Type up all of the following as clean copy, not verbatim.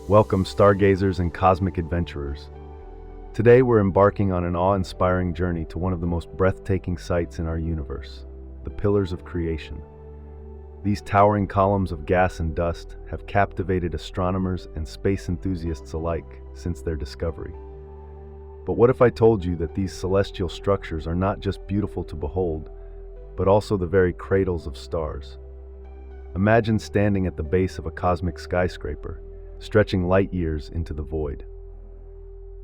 Welcome, stargazers and cosmic adventurers. Today we're embarking on an awe-inspiring journey to one of the most breathtaking sights in our universe, the Pillars of Creation. These towering columns of gas and dust have captivated astronomers and space enthusiasts alike since their discovery. But what if I told you that these celestial structures are not just beautiful to behold, but also the very cradles of stars? Imagine standing at the base of a cosmic skyscraper, stretching light years into the void.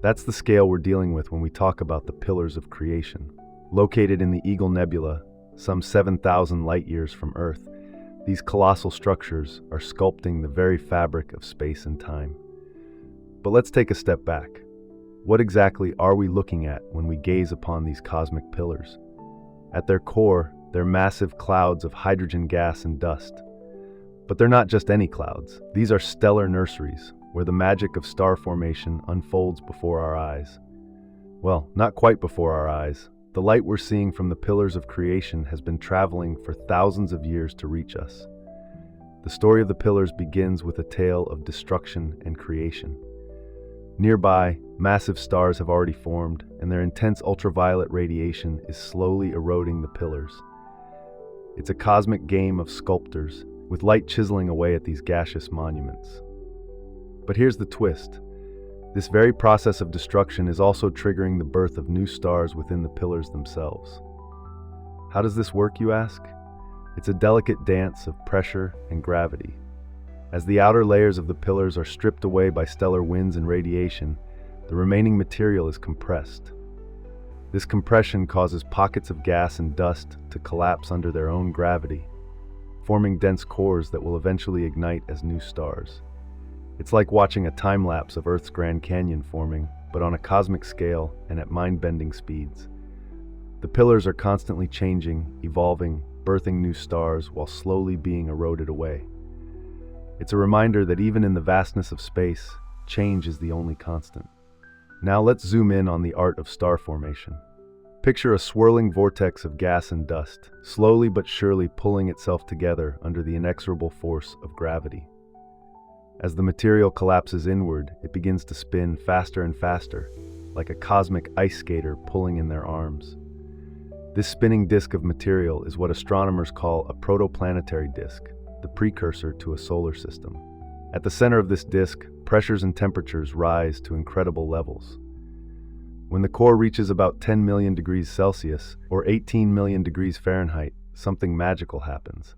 That's the scale we're dealing with when we talk about the Pillars of Creation. Located in the Eagle Nebula, some 7,000 light-years from Earth, these colossal structures are sculpting the very fabric of space and time. But let's take a step back. What exactly are we looking at when we gaze upon these cosmic pillars? At their core, they're massive clouds of hydrogen gas and dust. But they're not just any clouds. These are stellar nurseries, where the magic of star formation unfolds before our eyes. Well, not quite before our eyes. The light we're seeing from the Pillars of Creation has been traveling for thousands of years to reach us. The story of the pillars begins with a tale of destruction and creation. Nearby, massive stars have already formed, and their intense ultraviolet radiation is slowly eroding the pillars. It's a cosmic game of sculptors, with light chiseling away at these gaseous monuments. But here's the twist. This very process of destruction is also triggering the birth of new stars within the pillars themselves. How does this work, you ask? It's a delicate dance of pressure and gravity. As the outer layers of the pillars are stripped away by stellar winds and radiation, the remaining material is compressed. This compression causes pockets of gas and dust to collapse under their own gravity, forming dense cores that will eventually ignite as new stars. It's like watching a time-lapse of Earth's Grand Canyon forming, but on a cosmic scale and at mind-bending speeds. The pillars are constantly changing, evolving, birthing new stars while slowly being eroded away. It's a reminder that even in the vastness of space, change is the only constant. Now let's zoom in on the art of star formation. Picture a swirling vortex of gas and dust, slowly but surely pulling itself together under the inexorable force of gravity. As the material collapses inward, it begins to spin faster and faster, like a cosmic ice skater pulling in their arms. This spinning disk of material is what astronomers call a protoplanetary disk, the precursor to a solar system. At the center of this disk, pressures and temperatures rise to incredible levels. When the core reaches about 10 million degrees Celsius, or 18 million degrees Fahrenheit, something magical happens.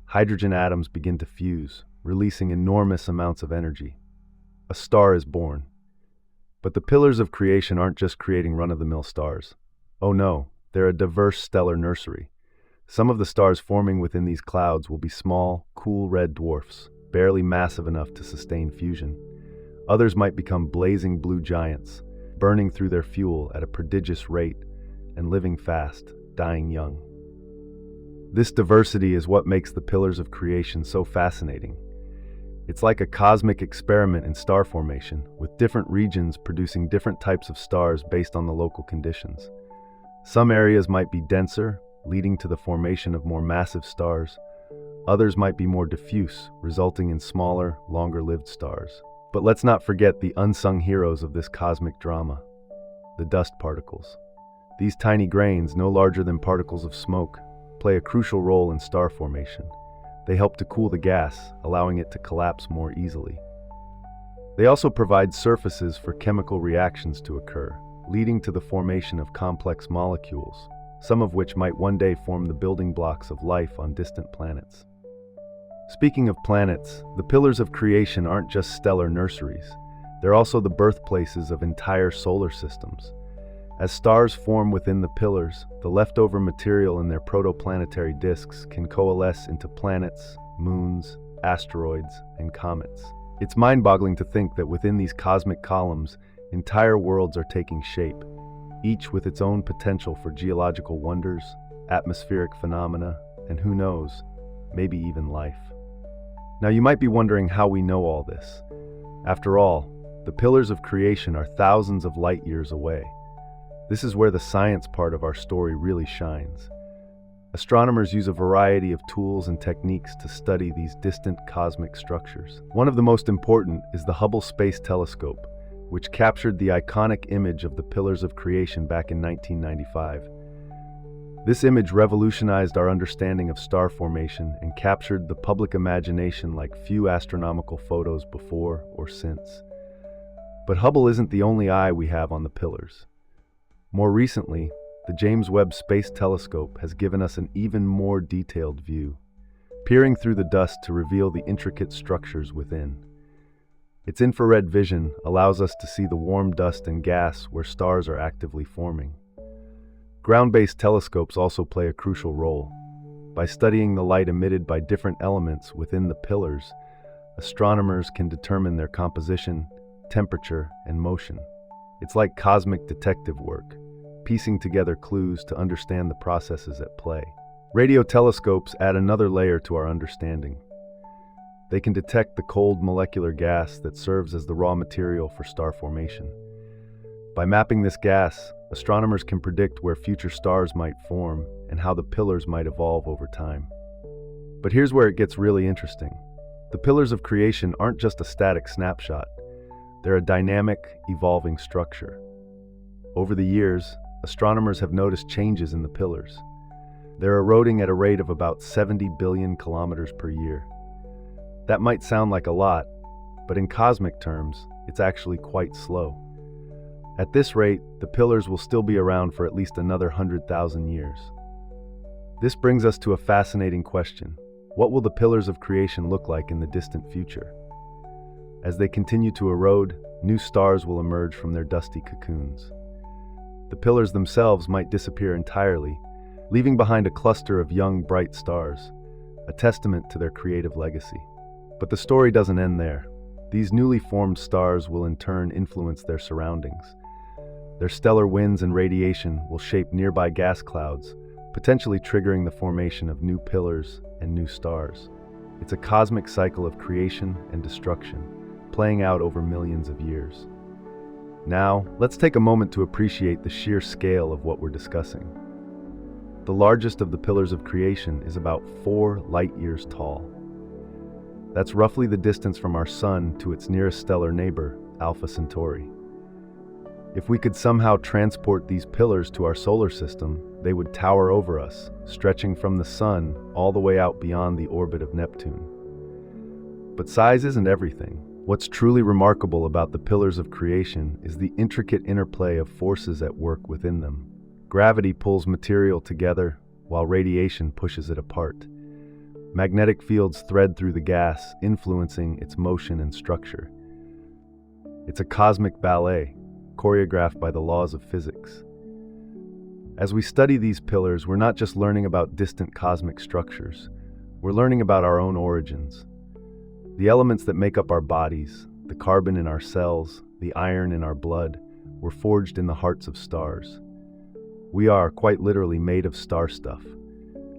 Hydrogen atoms begin to fuse, releasing enormous amounts of energy. A star is born. But the Pillars of Creation aren't just creating run-of-the-mill stars. Oh no, they're a diverse stellar nursery. Some of the stars forming within these clouds will be small, cool red dwarfs, barely massive enough to sustain fusion. Others might become blazing blue giants, burning through their fuel at a prodigious rate and living fast, dying young. This diversity is what makes the Pillars of Creation so fascinating. It's like a cosmic experiment in star formation, with different regions producing different types of stars based on the local conditions. Some areas might be denser, leading to the formation of more massive stars. Others might be more diffuse, resulting in smaller, longer-lived stars. But let's not forget the unsung heroes of this cosmic drama, the dust particles. These tiny grains, no larger than particles of smoke, play a crucial role in star formation. They help to cool the gas, allowing it to collapse more easily. They also provide surfaces for chemical reactions to occur, leading to the formation of complex molecules, some of which might one day form the building blocks of life on distant planets. Speaking of planets, the Pillars of Creation aren't just stellar nurseries. They're also the birthplaces of entire solar systems. As stars form within the pillars, the leftover material in their protoplanetary disks can coalesce into planets, moons, asteroids, and comets. It's mind-boggling to think that within these cosmic columns, entire worlds are taking shape, each with its own potential for geological wonders, atmospheric phenomena, and who knows, maybe even life. Now you might be wondering how we know all this. After all, the Pillars of Creation are thousands of light years away. This is where the science part of our story really shines. Astronomers use a variety of tools and techniques to study these distant cosmic structures. One of the most important is the Hubble Space Telescope, which captured the iconic image of the pillars of creation back in 1995. This image revolutionized our understanding of star formation and captured the public imagination like few astronomical photos before or since. But Hubble isn't the only eye we have on the pillars. More recently, the James Webb Space Telescope has given us an even more detailed view, peering through the dust to reveal the intricate structures within. Its infrared vision allows us to see the warm dust and gas where stars are actively forming. Ground-based telescopes also play a crucial role. By studying the light emitted by different elements within the pillars, astronomers can determine their composition, temperature, and motion. It's like cosmic detective work, piecing together clues to understand the processes at play. Radio telescopes add another layer to our understanding. They can detect the cold molecular gas that serves as the raw material for star formation. By mapping this gas, astronomers can predict where future stars might form and how the pillars might evolve over time. But here's where it gets really interesting. The pillars of creation aren't just a static snapshot. They're a dynamic, evolving structure. Over the years, astronomers have noticed changes in the pillars. They're eroding at a rate of about 70 billion kilometers per year. That might sound like a lot, but in cosmic terms, it's actually quite slow. At this rate, the pillars will still be around for at least another 100,000 years. This brings us to a fascinating question. What will the pillars of creation look like in the distant future? As they continue to erode, new stars will emerge from their dusty cocoons. The pillars themselves might disappear entirely, leaving behind a cluster of young, bright stars, a testament to their creative legacy. But the story doesn't end there. These newly formed stars will in turn influence their surroundings. Their stellar winds and radiation will shape nearby gas clouds, potentially triggering the formation of new pillars and new stars. It's a cosmic cycle of creation and destruction, playing out over millions of years. Now, let's take a moment to appreciate the sheer scale of what we're discussing. The largest of the pillars of creation is about 4 light-years tall. That's roughly the distance from our Sun to its nearest stellar neighbor, Alpha Centauri. If we could somehow transport these pillars to our solar system, they would tower over us, stretching from the Sun all the way out beyond the orbit of Neptune. But size isn't everything. What's truly remarkable about the pillars of creation is the intricate interplay of forces at work within them. Gravity pulls material together, while radiation pushes it apart. Magnetic fields thread through the gas, influencing its motion and structure. It's a cosmic ballet, choreographed by the laws of physics. As we study these pillars, we're not just learning about distant cosmic structures. We're learning about our own origins. The elements that make up our bodies, the carbon in our cells, the iron in our blood, were forged in the hearts of stars. We are, quite literally, made of star stuff.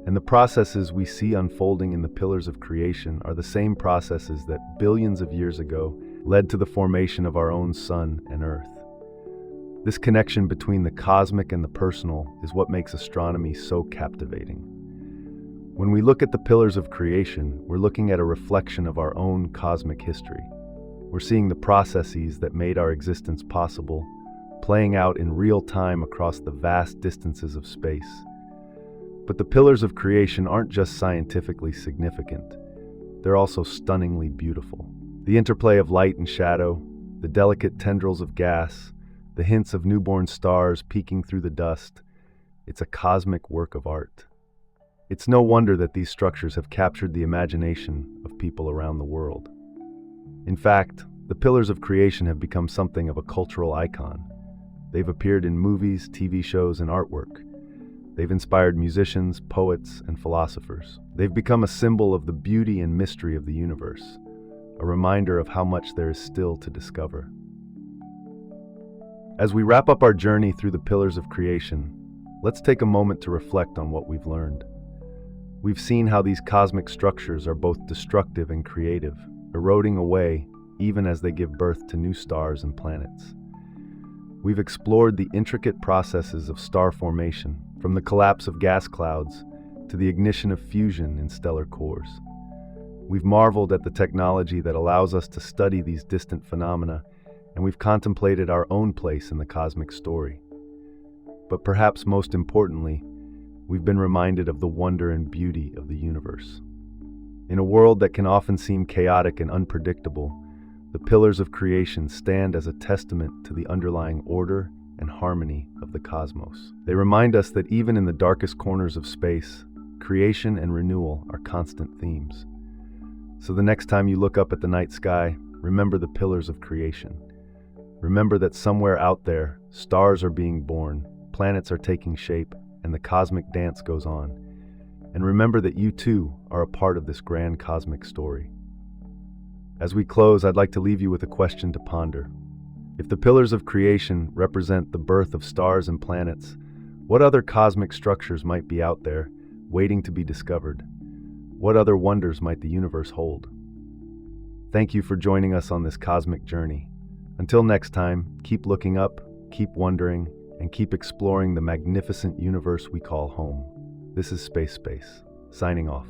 And the processes we see unfolding in the pillars of creation are the same processes that billions of years ago led to the formation of our own Sun and Earth. This connection between the cosmic and the personal is what makes astronomy so captivating. When we look at the pillars of creation, we're looking at a reflection of our own cosmic history. We're seeing the processes that made our existence possible, playing out in real time across the vast distances of space. But the pillars of creation aren't just scientifically significant. They're also stunningly beautiful. The interplay of light and shadow, the delicate tendrils of gas, the hints of newborn stars peeking through the dust, it's a cosmic work of art. It's no wonder that these structures have captured the imagination of people around the world. In fact, the pillars of creation have become something of a cultural icon. They've appeared in movies, TV shows, and artwork. They've inspired musicians, poets, and philosophers. They've become a symbol of the beauty and mystery of the universe, a reminder of how much there is still to discover. As we wrap up our journey through the pillars of creation, let's take a moment to reflect on what we've learned. We've seen how these cosmic structures are both destructive and creative, eroding away even as they give birth to new stars and planets. We've explored the intricate processes of star formation, from the collapse of gas clouds to the ignition of fusion in stellar cores. We've marveled at the technology that allows us to study these distant phenomena, and we've contemplated our own place in the cosmic story. But perhaps most importantly, we've been reminded of the wonder and beauty of the universe. In a world that can often seem chaotic and unpredictable, the pillars of creation stand as a testament to the underlying order and harmony of the cosmos. They remind us that even in the darkest corners of space, creation and renewal are constant themes. So the next time you look up at the night sky, remember the pillars of creation. Remember that somewhere out there, stars are being born, planets are taking shape, and the cosmic dance goes on. And remember that you too are a part of this grand cosmic story. As we close, I'd like to leave you with a question to ponder. If the pillars of creation represent the birth of stars and planets, what other cosmic structures might be out there, waiting to be discovered? What other wonders might the universe hold? Thank you for joining us on this cosmic journey. Until next time, keep looking up, keep wondering, and keep exploring the magnificent universe we call home. This is Space, signing off.